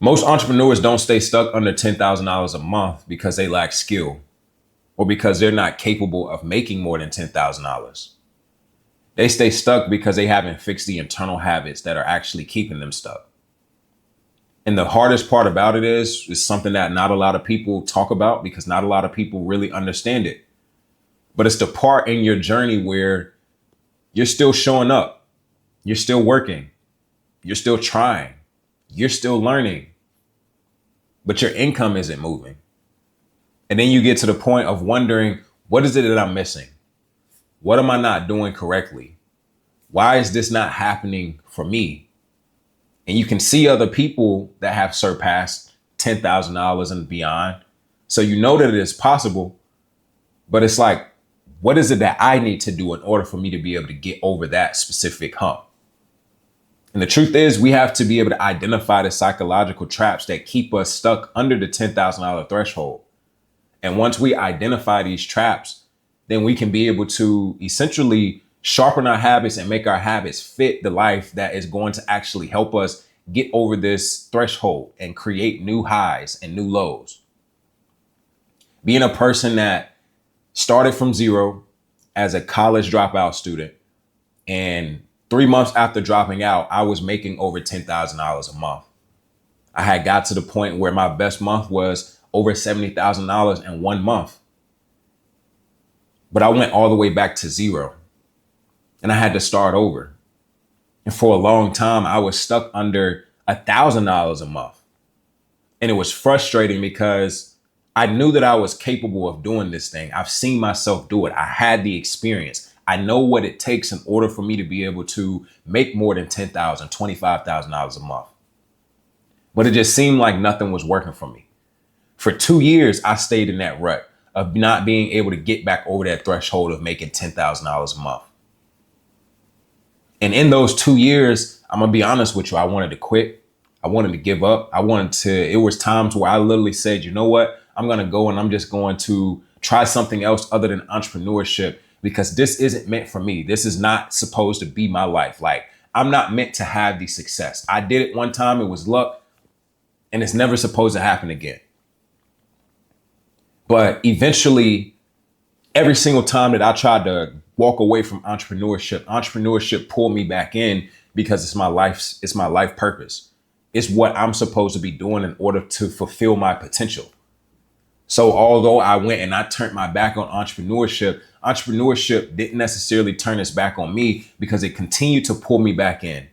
Most entrepreneurs don't stay stuck under $10,000 a month because they lack skill or because they're not capable of making more than $10,000. They stay stuck because they haven't fixed the internal habits that are actually keeping them stuck. And the hardest part about it is something that not a lot of people talk about because not a lot of people really understand it. But it's the part in your journey where you're still showing up, you're still working, you're still trying, you're still learning, but your income isn't moving. And then you get to the point of wondering, what is it that I'm missing? What am I not doing correctly? Why is this not happening for me? And you can see other people that have surpassed $10,000 and beyond. So you know that it is possible, but it's like, what is it that I need to do in order for me to be able to get over that specific hump? And the truth is, we have to be able to identify the psychological traps that keep us stuck under the $10,000 threshold. And once we identify these traps, then we can be able to essentially sharpen our habits and make our habits fit the life that is going to actually help us get over this threshold and create new highs and new lows. Being a person that started from zero as a college dropout student, and 3 months after dropping out, I was making over $10,000 a month. I had got to the point where my best month was over $70,000 in 1 month. But I went all the way back to zero and I had to start over. And for a long time, I was stuck under $1,000 a month. And it was frustrating because I knew that I was capable of doing this thing. I've seen myself do it. I had the experience. I know what it takes in order for me to be able to make more than $10,000, $25,000 a month. But it just seemed like nothing was working for me. For 2 years, I stayed in that rut of not being able to get back over that threshold of making $10,000 a month. And in those 2 years, I'm gonna be honest with you, I wanted to quit. I wanted to give up. It was times where I literally said, you know what? I'm gonna go and I'm just going to try something else other than entrepreneurship because this isn't meant for me. This is not supposed to be my life. Like, I'm not meant to have the success. I did it one time, it was luck, and it's never supposed to happen again. But eventually, every single time that I tried to walk away from entrepreneurship pulled me back in because it's my life purpose. It's what I'm supposed to be doing in order to fulfill my potential. So although I went and I turned my back on entrepreneurship didn't necessarily turn its back on me because it continued to pull me back in.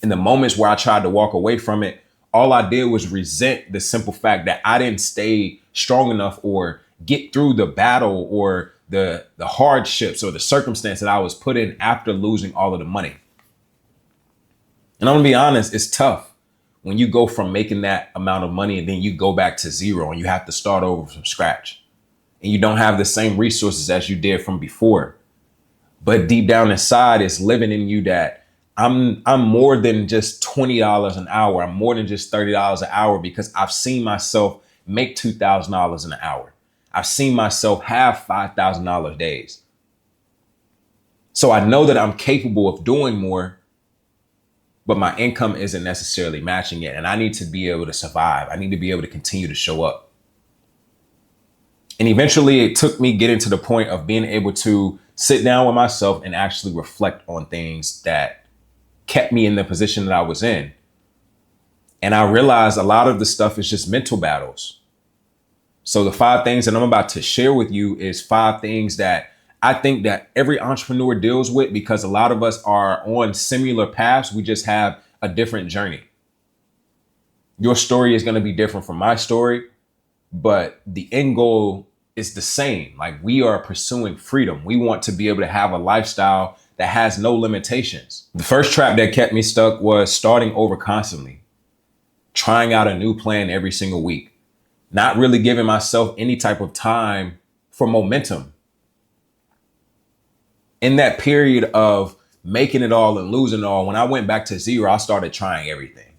In the moments where I tried to walk away from it, all I did was resent the simple fact that I didn't stay strong enough or get through the battle or the hardships or the circumstance that I was put in after losing all of the money. And I'm gonna be honest, it's tough when you go from making that amount of money and then you go back to zero and you have to start over from scratch. And you don't have the same resources as you did from before. But deep down inside, it's living in you that I'm more than just $20 an hour. I'm more than just $30 an hour because I've seen myself make $2,000 an hour. I've seen myself have $5,000 days. So I know that I'm capable of doing more, but my income isn't necessarily matching it. And I need to be able to survive. I need to be able to continue to show up. And eventually it took me getting to the point of being able to sit down with myself and actually reflect on things that kept me in the position that I was in. And I realized a lot of the stuff is just mental battles. So the 5 things that I'm about to share with you is 5 things that I think that every entrepreneur deals with because a lot of us are on similar paths. We just have a different journey. Your story is going to be different from my story, but the end goal is the same. Like, we are pursuing freedom. We want to be able to have a lifestyle that has no limitations. The first trap that kept me stuck was starting over constantly, trying out a new plan every single week, not really giving myself any type of time for momentum. In that period of making it all and losing it all, when I went back to zero, I started trying everything.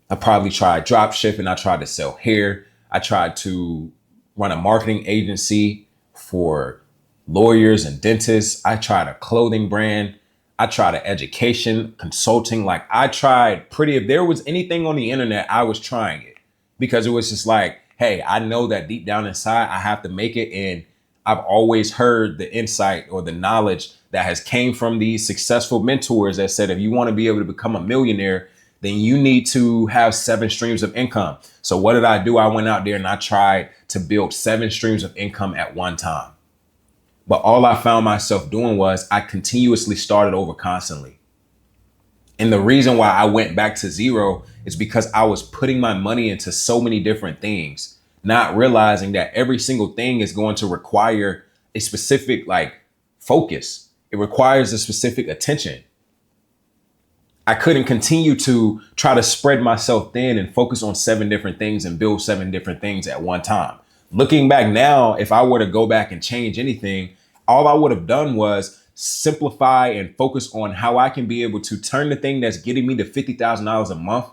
I probably tried drop shipping. I tried to sell hair. I tried to run a marketing agency for lawyers and dentists. I tried a clothing brand. I tried education, consulting. Like I tried if there was anything on the internet, I was trying it because it was just like, hey, I know that deep down inside, I have to make it. And I've always heard the insight or the knowledge that has came from these successful mentors that said, if you want to be able to become a millionaire, then you need to have 7 streams of income. So what did I do? I went out there and I tried to build 7 streams of income at one time. But all I found myself doing was I continuously started over constantly. And the reason why I went back to zero is because I was putting my money into so many different things, not realizing that every single thing is going to require a specific focus. It requires a specific attention. I couldn't continue to try to spread myself thin and focus on 7 different things and build 7 different things at one time. Looking back now, if I were to go back and change anything, all I would have done was simplify and focus on how I can be able to turn the thing that's getting me to $50,000 a month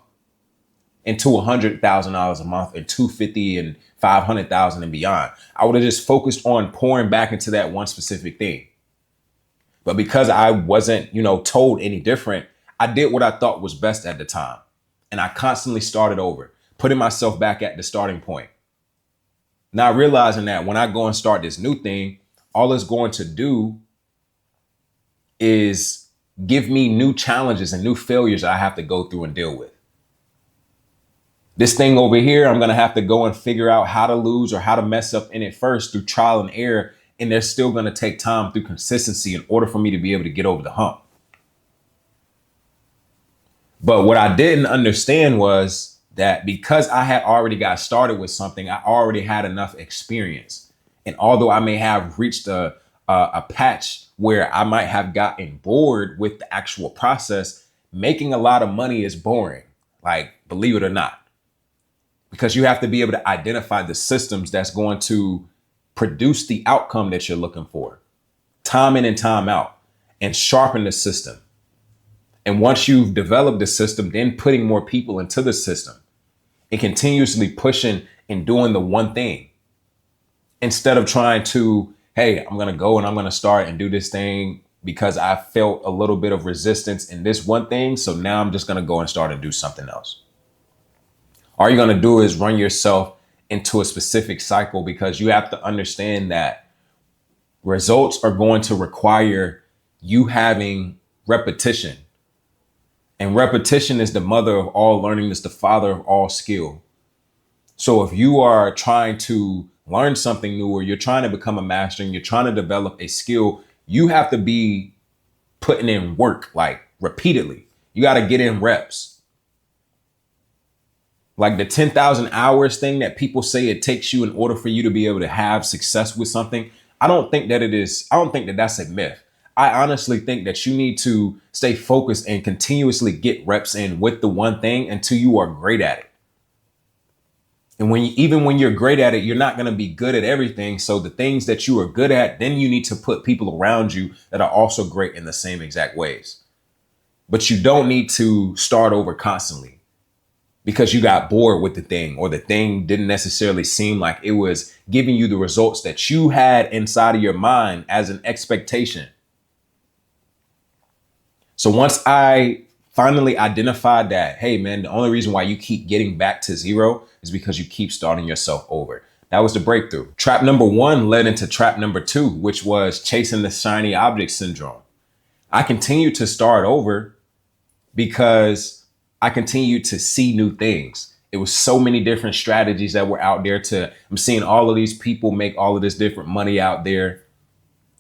into $100,000 a month and 250 and 500,000 and beyond. I would have just focused on pouring back into that one specific thing. But because I wasn't, told any different, I did what I thought was best at the time. And I constantly started over, putting myself back at the starting point. Not realizing that when I go and start this new thing, all it's going to do is give me new challenges and new failures that I have to go through and deal with. This thing over here, I'm going to have to go and figure out how to lose or how to mess up in it first through trial and error. And they're still going to take time through consistency in order for me to be able to get over the hump. But what I didn't understand was that because I had already got started with something, I already had enough experience. And although I may have reached a patch where I might have gotten bored with the actual process, making a lot of money is boring. Like, believe it or not, because you have to be able to identify the systems that's going to produce the outcome that you're looking for, time in and time out, and sharpen the system. And once you've developed the system, then putting more people into the system and continuously pushing and doing the one thing instead of trying to, hey, I'm going to go and I'm going to start and do this thing because I felt a little bit of resistance in this one thing. So now I'm just going to go and start and do something else. All you're going to do is run yourself into a specific cycle because you have to understand that results are going to require you having repetition. And repetition is the mother of all learning, is the father of all skill. So if you are trying to learn something new or you're trying to become a master and you're trying to develop a skill, you have to be putting in work repeatedly. You got to get in reps. Like the 10,000 hours thing that people say it takes you in order for you to be able to have success with something. I don't think that that's a myth. I honestly think that you need to stay focused and continuously get reps in with the one thing until you are great at it. And even when you're great at it, you're not going to be good at everything. So the things that you are good at, then you need to put people around you that are also great in the same exact ways. But you don't need to start over constantly because you got bored with the thing or the thing didn't necessarily seem like it was giving you the results that you had inside of your mind as an expectation. So once I finally identified that, hey, man, the only reason why you keep getting back to zero is because you keep starting yourself over. That was the breakthrough. Trap number 1 led into trap number 2, which was chasing the shiny object syndrome. I continued to start over because I continued to see new things. It was so many different strategies that were out there I'm seeing all of these people make all of this different money out there.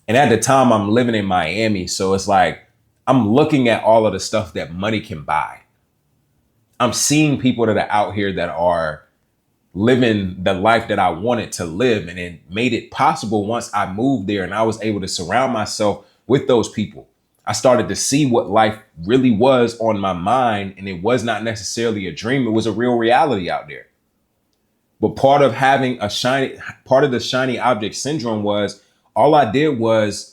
And at the time I'm living in Miami. So it's like, I'm looking at all of the stuff that money can buy. I'm seeing people that are out here that are living the life that I wanted to live. And it made it possible once I moved there and I was able to surround myself with those people. I started to see what life really was on my mind. And it was not necessarily a dream. It was a real reality out there. But part of the shiny object syndrome was all I did was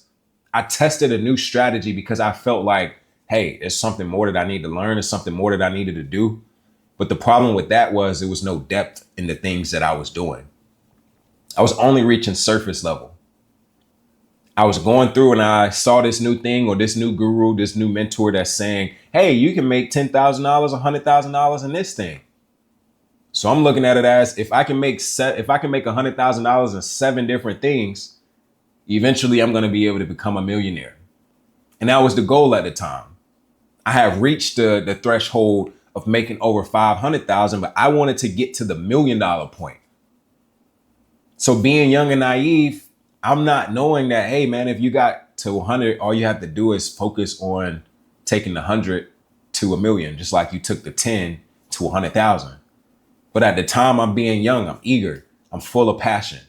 I tested a new strategy because I felt like, hey, there's something more that I need to learn. There's something more that I needed to do. But the problem with that was there was no depth in the things that I was doing. I was only reaching surface level. I was going through and I saw this new thing or this new guru, this new mentor that's saying, hey, you can make $10,000, $100,000 in this thing. So I'm looking at it as if I can make $100,000 in 7 different things, eventually I'm going to be able to become a millionaire. And that was the goal at the time. I have reached the threshold of making over 500,000, but I wanted to get to the $1,000,000 point. So being young and naive, I'm not knowing that, hey man, if you got to 100, all you have to do is focus on taking the 100 to 1,000,000, just like you took the 10 to 100,000. But at the time, I'm being young, I'm eager, I'm full of passion,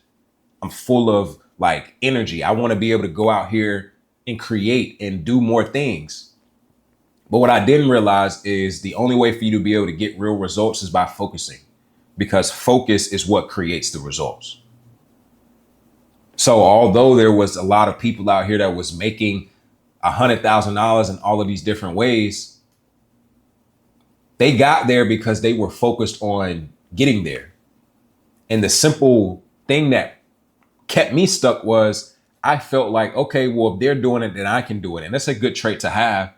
I'm full of like energy. I want to be able to go out here and create and do more things. But what I didn't realize is the only way for you to be able to get real results is by focusing, because focus is what creates the results. So although there was a lot of people out here that was making $100,000 in all of these different ways, they got there because they were focused on getting there. And the simple thing that kept me stuck was I felt like, okay, well, if they're doing it, then I can do it. And that's a good trait to have.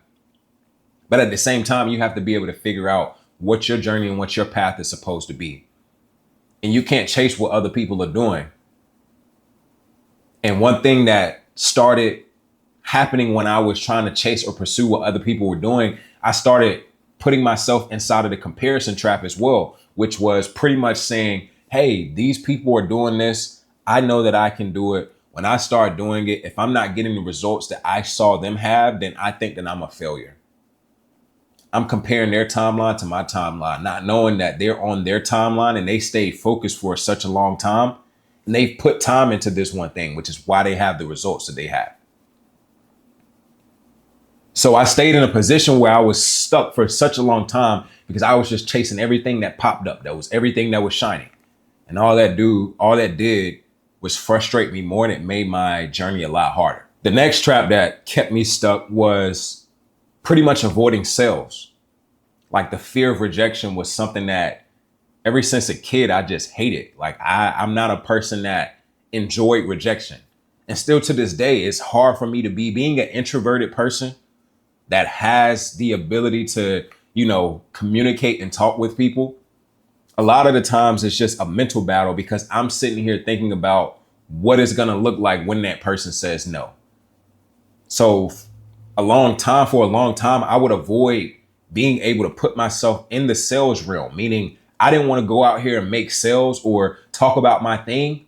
But at the same time, you have to be able to figure out what your journey and what your path is supposed to be. And you can't chase what other people are doing. And one thing that started happening when I was trying to chase or pursue what other people were doing, I started putting myself inside of the comparison trap as well, which was pretty much saying, hey, these people are doing this. I know that I can do it. When I start doing it, if I'm not getting the results that I saw them have, then I think that I'm a failure. I'm comparing their timeline to my timeline, not knowing that they're on their timeline and they stayed focused for such a long time. And they've put time into this one thing, which is why they have the results that they have. So I stayed in a position where I was stuck for such a long time because I was just chasing everything that popped up. That was everything that was shining. And all that did was frustrate me more, and it made my journey a lot harder. The next trap that kept me stuck was pretty much avoiding sales. Like the fear of rejection was something that ever since a kid, I just hated. Like I'm not a person that enjoyed rejection. And still to this day, it's hard for me to being an introverted person that has the ability to, communicate and talk with people. A lot of the times it's just a mental battle because I'm sitting here thinking about what it's going to look like when that person says no. So for a long time, I would avoid being able to put myself in the sales realm, meaning I didn't want to go out here and make sales or talk about my thing.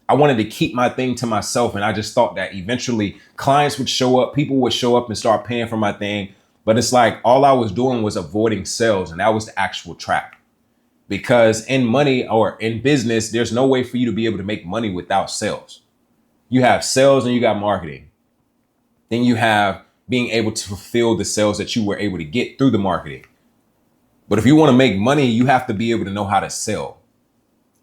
I wanted to keep my thing to myself. And I just thought that eventually clients would show up, people would show up and start paying for my thing. But it's like all I was doing was avoiding sales. And that was the actual trap. Because in money or in business, there's no way for you to be able to make money without sales. You have sales and you got marketing. Then you have being able to fulfill the sales that you were able to get through the marketing. But if you want to make money, you have to be able to know how to sell.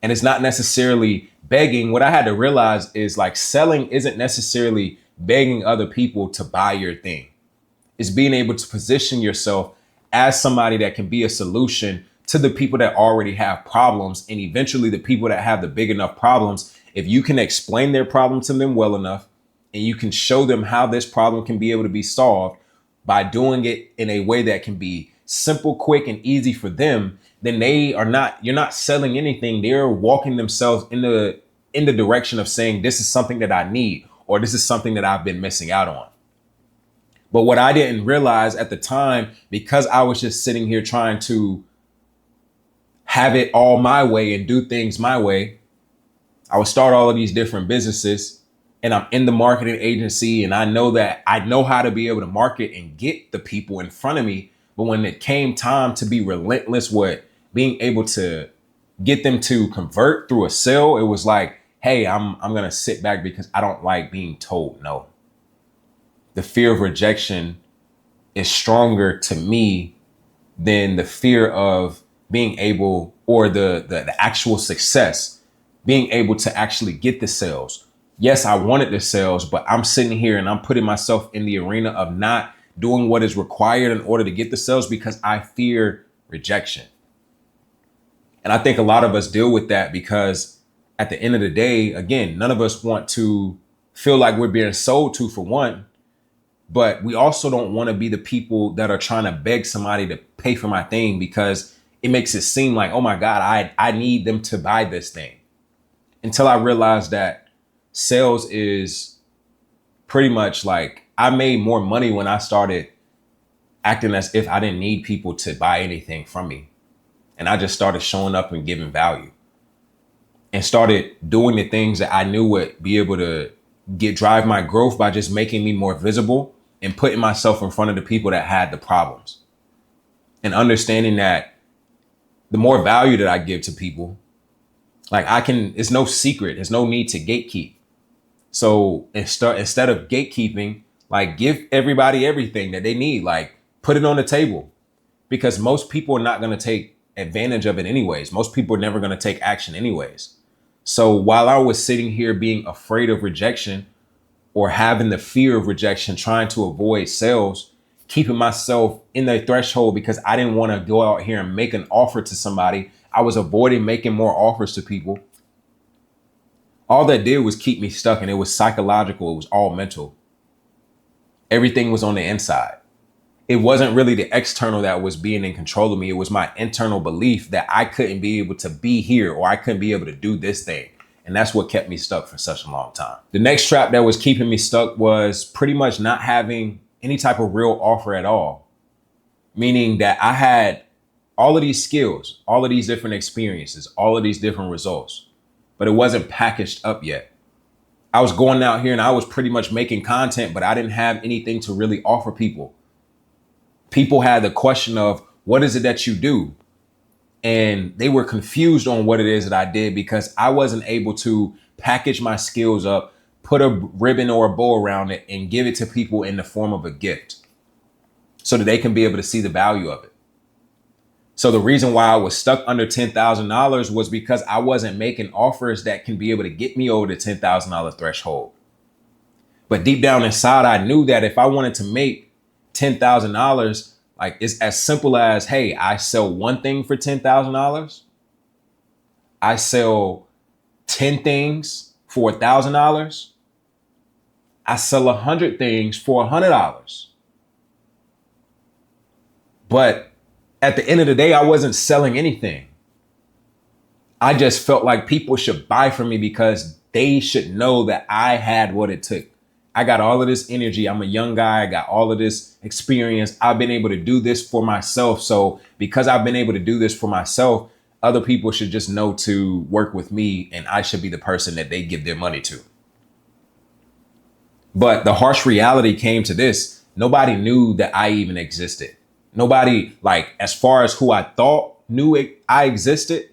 And it's not necessarily begging. What I had to realize is like selling isn't necessarily begging other people to buy your thing. It's being able to position yourself as somebody that can be a solution to the people that already have problems. And eventually the people that have the big enough problems, if you can explain their problem to them well enough, and you can show them how this problem can be able to be solved by doing it in a way that can be simple, quick, and easy for them, then you're not selling anything. They're walking themselves in the direction of saying, this is something that I need, or this is something that I've been missing out on. But what I didn't realize at the time, because I was just sitting here trying to have it all my way and do things my way, I would start all of these different businesses and I'm in the marketing agency and I know how to be able to market and get the people in front of me. But when it came time to be relentless with being able to get them to convert through a sale, it was like, hey, I'm going to sit back because I don't like being told no. The fear of rejection is stronger to me than the fear of being able, or the actual success, being able to actually get the sales. Yes, I wanted the sales, but I'm sitting here and I'm putting myself in the arena of not doing what is required in order to get the sales because I fear rejection. And I think a lot of us deal with that because at the end of the day, again, none of us want to feel like we're being sold to, for one, but we also don't want to be the people that are trying to beg somebody to pay for my thing, because it makes it seem like, oh my God, I need them to buy this thing. Until I realized that sales is pretty much like, I made more money when I started acting as if I didn't need people to buy anything from me. And I just started showing up and giving value, and started doing the things that I knew would be able to drive my growth by just making me more visible and putting myself in front of the people that had the problems, and understanding that the more value that I give to people, like it's no secret. There's no need to gatekeep. So instead of gatekeeping, like give everybody everything that they need, like put it on the table, because most people are not going to take advantage of it anyways. Most people are never going to take action anyways. So while I was sitting here being afraid of rejection, or having the fear of rejection, trying to avoid sales, keeping myself in the threshold because I didn't want to go out here and make an offer to somebody, I was avoiding making more offers to people. All that did was keep me stuck, and it was psychological. It was all mental. Everything was on the inside. It wasn't really the external that was being in control of me. It was my internal belief that I couldn't be able to be here, or I couldn't be able to do this thing. And that's what kept me stuck for such a long time. The next trap that was keeping me stuck was pretty much not having any type of real offer at all. Meaning that I had all of these skills, all of these different experiences, all of these different results, but it wasn't packaged up yet. I was going out here and I was pretty much making content, but I didn't have anything to really offer people. People had the question of, what is it that you do? And they were confused on what it is that I did, because I wasn't able to package my skills up, put a ribbon or a bow around it, and give it to people in the form of a gift so that they can be able to see the value of it. So the reason why I was stuck under $10,000 was because I wasn't making offers that can be able to get me over the $10,000 threshold. But deep down inside, I knew that if I wanted to make $10,000, like it's as simple as, hey, I sell one thing for $10,000. I sell 10 things for $1,000. I sell 100 things for $100. But at the end of the day, I wasn't selling anything. I just felt like people should buy from me because they should know that I had what it took. I got all of this energy. I'm a young guy. I got all of this experience. I've been able to do this for myself. So because I've been able to do this for myself, other people should just know to work with me, and I should be the person that they give their money to. But the harsh reality came to this. Nobody knew that I even existed. Nobody, like, as far as who I thought knew I existed,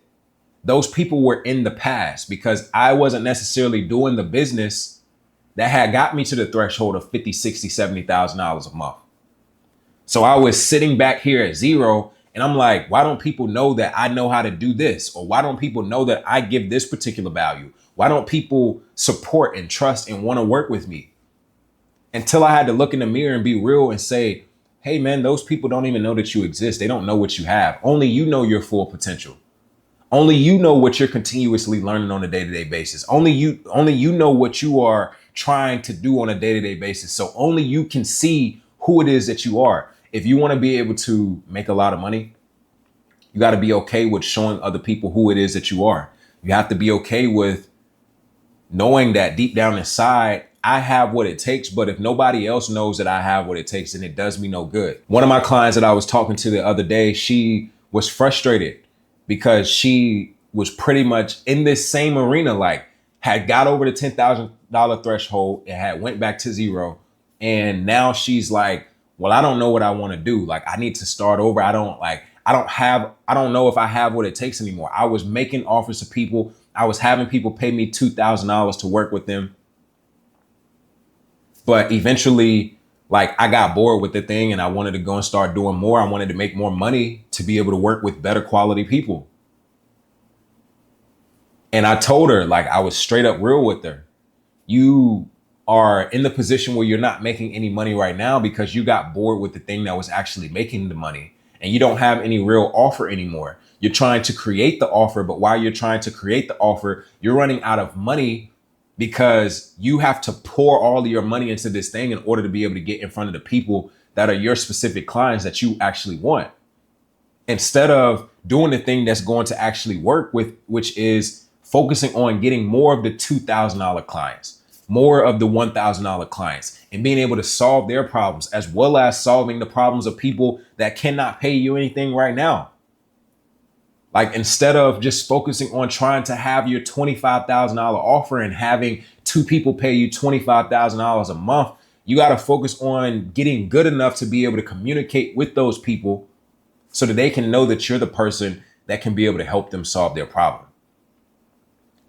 those people were in the past, because I wasn't necessarily doing the business that had got me to the threshold of $50,000, $60,000, $70,000 a month. So I was sitting back here at zero, and I'm like, why don't people know that I know how to do this? Or why don't people know that I give this particular value? Why don't people support and trust and want to work with me? Until I had to look in the mirror and be real and say, hey man, those people don't even know that you exist. They don't know what you have. Only you know your full potential. Only you know what you're continuously learning on a day-to-day basis. Only you know what you are trying to do on a day-to-day basis. So only you can see who it is that you are. If you want to be able to make a lot of money, you got to be okay with showing other people who it is that you are. You have to be okay with knowing that deep down inside, I have what it takes. But if nobody else knows that I have what it takes, then it does me no good. One of my clients that I was talking to the other day, she was frustrated because she was pretty much in this same arena, like had got over the $10,000 threshold and had went back to zero. And now she's like, well, I don't know what I want to do. Like, I need to start over. I don't know if I have what it takes anymore. I was making offers to people. I was having people pay me $2,000 to work with them. But eventually, like, I got bored with the thing and I wanted to go and start doing more. I wanted to make more money to be able to work with better quality people. And I told her, like, I was straight up real with her. You are in the position where you're not making any money right now because you got bored with the thing that was actually making the money, and you don't have any real offer anymore. You're trying to create the offer, but while you're trying to create the offer, you're running out of money because you have to pour all of your money into this thing in order to be able to get in front of the people that are your specific clients that you actually want. Instead of doing the thing that's going to actually work with, which is focusing on getting more of the $2,000 clients, more of the $1,000 clients, and being able to solve their problems, as well as solving the problems of people that cannot pay you anything right now. Like, instead of just focusing on trying to have your $25,000 offer and having two people pay you $25,000 a month, you got to focus on getting good enough to be able to communicate with those people so that they can know that you're the person that can be able to help them solve their problem.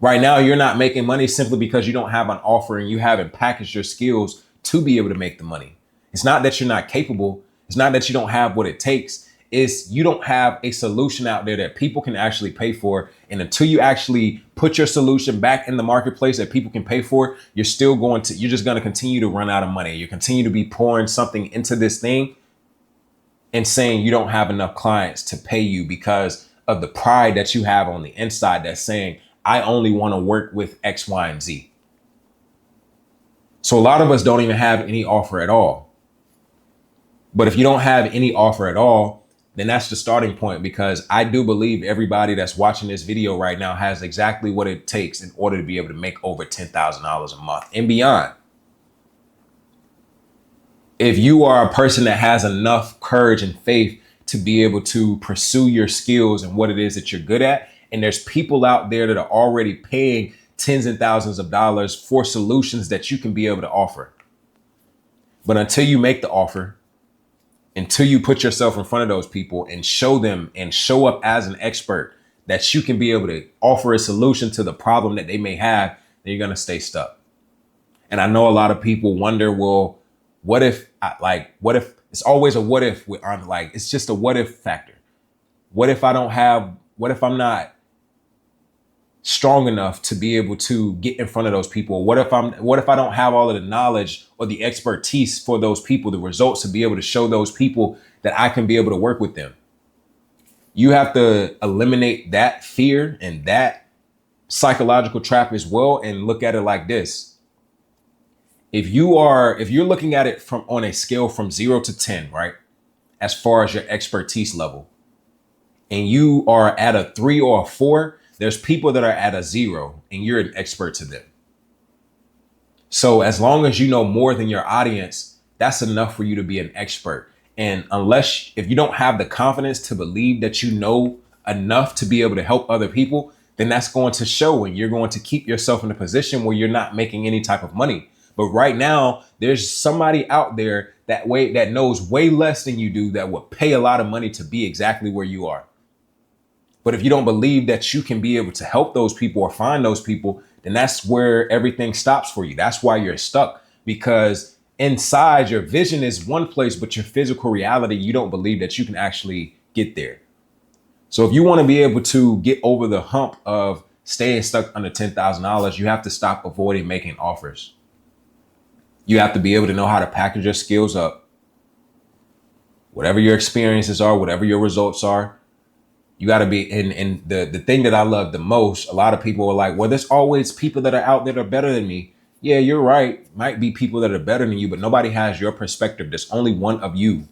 Right now, you're not making money simply because you don't have an offer and you haven't packaged your skills to be able to make the money. It's not that you're not capable. It's not that you don't have what it takes. It's you don't have a solution out there that people can actually pay for. And until you actually put your solution back in the marketplace that people can pay for, you're just going to continue to run out of money. You continue to be pouring something into this thing and saying you don't have enough clients to pay you because of the pride that you have on the inside that's saying, I only want to work with X, Y, and Z. So a lot of us don't even have any offer at all. But if you don't have any offer at all, then that's the starting point, because I do believe everybody that's watching this video right now has exactly what it takes in order to be able to make over $10,000 a month and beyond. If you are a person that has enough courage and faith to be able to pursue your skills and what it is that you're good at, and there's people out there that are already paying tens and thousands of dollars for solutions that you can be able to offer. But until you make the offer, until you put yourself in front of those people and show them and show up as an expert that you can be able to offer a solution to the problem that they may have, then you're going to stay stuck. And I know a lot of people wonder, well, what if it's always a what if it's just a what if factor. What if I'm not strong enough to be able to get in front of those people? What if I don't have all of the knowledge or the expertise for those people, the results to be able to show those people that I can be able to work with them? You have to eliminate that fear and that psychological trap as well and look at it like this. If you're looking at it from on a scale from 0 to 10, right? As far as your expertise level, and you are at a 3 or a 4, there's people that are at a 0 and you're an expert to them. So as long as you know more than your audience, that's enough for you to be an expert. And if you don't have the confidence to believe that you know enough to be able to help other people, then that's going to show, and you're going to keep yourself in a position where you're not making any type of money. But right now, there's somebody out there that knows way less than you do that would pay a lot of money to be exactly where you are. But if you don't believe that you can be able to help those people or find those people, then that's where everything stops for you. That's why you're stuck, because inside your vision is one place, but your physical reality, you don't believe that you can actually get there. So if you want to be able to get over the hump of staying stuck under $10,000, you have to stop avoiding making offers. You have to be able to know how to package your skills up. Whatever your experiences are, whatever your results are, you got to be in the thing that I love the most. A lot of people are like, well, there's always people that are out there that are better than me. Yeah, you're right. Might be people that are better than you, but nobody has your perspective. There's only one of you.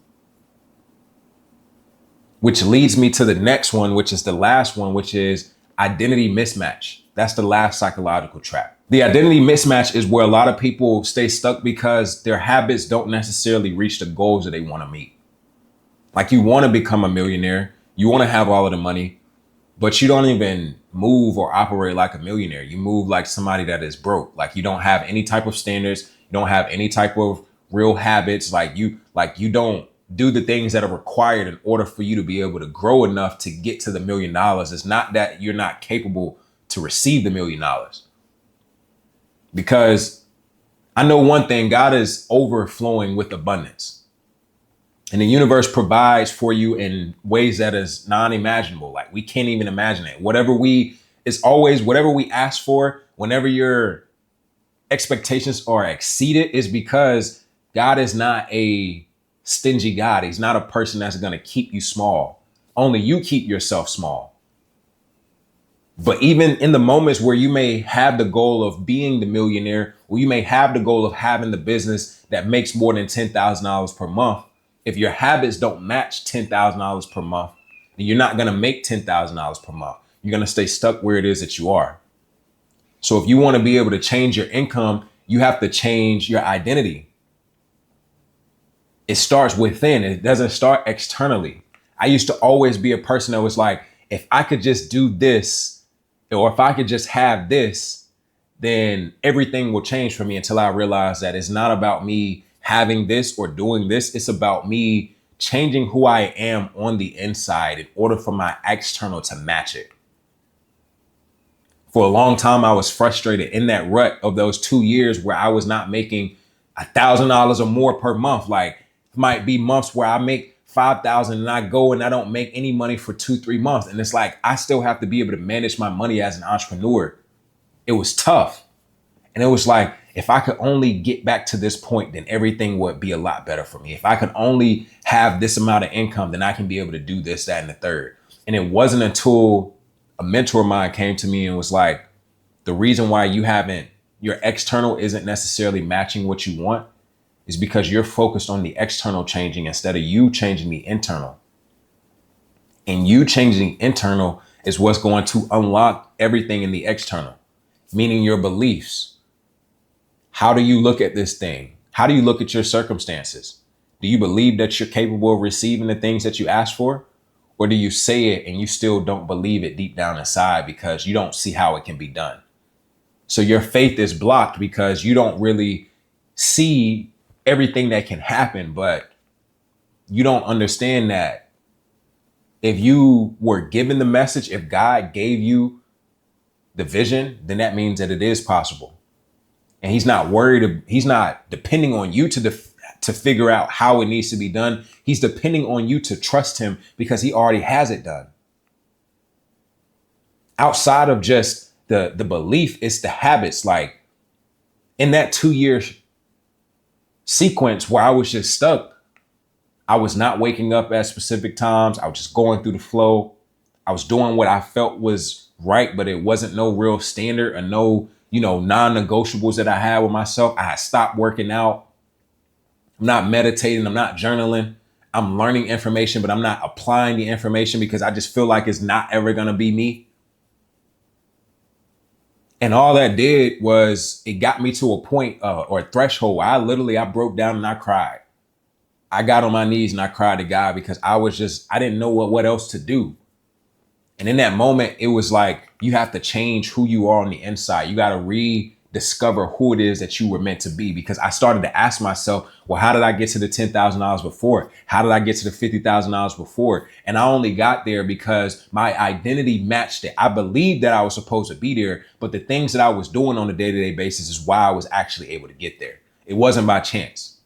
Which leads me to the next one, which is the last one, which is identity mismatch. That's the last psychological trap. The identity mismatch is where a lot of people stay stuck because their habits don't necessarily reach the goals that they want to meet. Like, you want to become a millionaire. You want to have all of the money, but you don't even move or operate like a millionaire. You move like somebody that is broke. Like, you don't have any type of standards. You don't have any type of real habits. Like you don't do the things that are required in order for you to be able to grow enough to get to the $1 million. It's not that you're not capable to receive the $1 million. Because I know one thing, God is overflowing with abundance. And the universe provides for you in ways that is non-imaginable. Like, we can't even imagine it. Whatever we ask for, whenever your expectations are exceeded, is because God is not a stingy God. He's not a person that's going to keep you small. Only you keep yourself small. But even in the moments where you may have the goal of being the millionaire, or you may have the goal of having the business that makes more than $10,000 per month, if your habits don't match $10,000 per month, then you're not going to make $10,000 per month. You're going to stay stuck where it is that you are. So if you want to be able to change your income, you have to change your identity. It starts within. It doesn't start externally. I used to always be a person that was like, if I could just do this, or if I could just have this, then everything will change for me, until I realized that it's not about me having this or doing this. It's about me changing who I am on the inside in order for my external to match it. For a long time, I was frustrated in that rut of those 2 years where I was not making $1,000 or more per month. Like, it might be months where I make 5,000 and I go and I don't make any money for 2-3 months. And it's like, I still have to be able to manage my money as an entrepreneur. It was tough. And it was like, if I could only get back to this point, then everything would be a lot better for me. If I could only have this amount of income, then I can be able to do this, that, and the third. And it wasn't until a mentor of mine came to me and was like, the reason why your external isn't necessarily matching what you want is because you're focused on the external changing instead of you changing the internal. And you changing the internal is what's going to unlock everything in the external, meaning your beliefs. How do you look at this thing? How do you look at your circumstances? Do you believe that you're capable of receiving the things that you ask for? Or do you say it and you still don't believe it deep down inside because you don't see how it can be done? So your faith is blocked because you don't really see everything that can happen, but you don't understand that if you were given the message, if God gave you the vision, then that means that it is possible. And he's not worried. He's not depending on you to figure out how it needs to be done. He's depending on you to trust him because he already has it done. Outside of just the belief, it's the habits. Like in that 2 year sequence where I was just stuck, I was not waking up at specific times. I was just going through the flow. I was doing what I felt was right, but it wasn't no real standard or no, non-negotiables that I had with myself. I had stopped working out. I'm not meditating. I'm not journaling. I'm learning information, but I'm not applying the information because I just feel like it's not ever going to be me. And all that did was it got me to a point or a threshold where I broke down and I cried. I got on my knees and I cried to God because I didn't know what else to do. And in that moment, it was like, you have to change who you are on the inside. You got to rediscover who it is that you were meant to be. Because I started to ask myself, well, how did I get to the $10,000 before? How did I get to the $50,000 before? And I only got there because my identity matched it. I believed that I was supposed to be there, but the things that I was doing on a day-to-day basis is why I was actually able to get there. It wasn't by chance.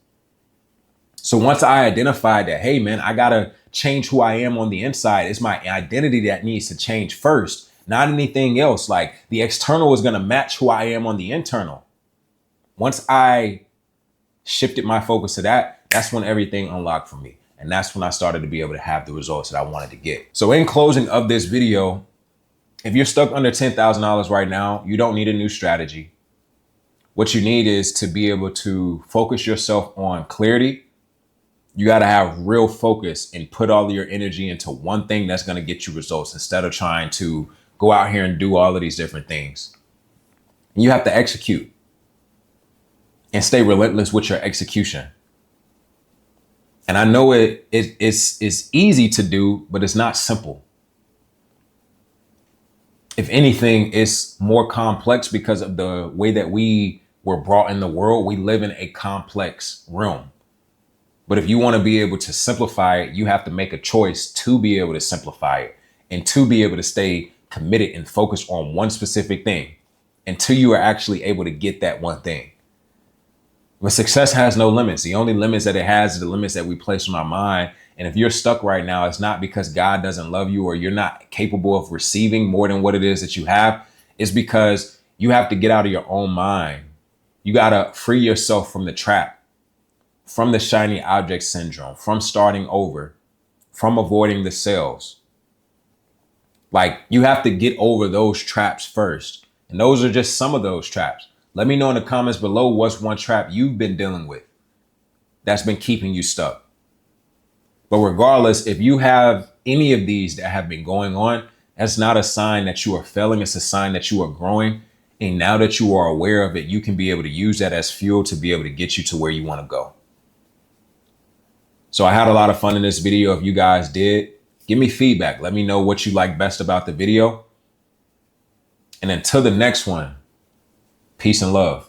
So once I identified that, hey, man, I got to change who I am on the inside. It's my identity that needs to change first, not anything else. Like the external is going to match who I am on the internal. Once I shifted my focus to that, that's when everything unlocked for me. And that's when I started to be able to have the results that I wanted to get. So in closing of this video, if you're stuck under $10,000 right now, you don't need a new strategy. What you need is to be able to focus yourself on clarity. You got to have real focus and put all of your energy into one thing that's going to get you results instead of trying to go out here and do all of these different things. You have to execute and stay relentless with your execution. And I know it's easy to do, but it's not simple. If anything, it's more complex because of the way that we were brought in the world. We live in a complex realm. But if you want to be able to simplify it, you have to make a choice to be able to simplify it and to be able to stay committed and focused on one specific thing until you are actually able to get that one thing. But success has no limits. The only limits that it has is the limits that we place on our mind. And if you're stuck right now, it's not because God doesn't love you or you're not capable of receiving more than what it is that you have. It's because you have to get out of your own mind. You got to free yourself from the trap, from the shiny object syndrome, from starting over, from avoiding the sales. Like, you have to get over those traps first. And those are just some of those traps. Let me know in the comments below what's one trap you've been dealing with that's been keeping you stuck. But regardless, if you have any of these that have been going on, that's not a sign that you are failing. It's a sign that you are growing. And now that you are aware of it, you can be able to use that as fuel to be able to get you to where you want to go. So I had a lot of fun in this video. If you guys did, give me feedback. Let me know what you like best about the video. And until the next one, peace and love.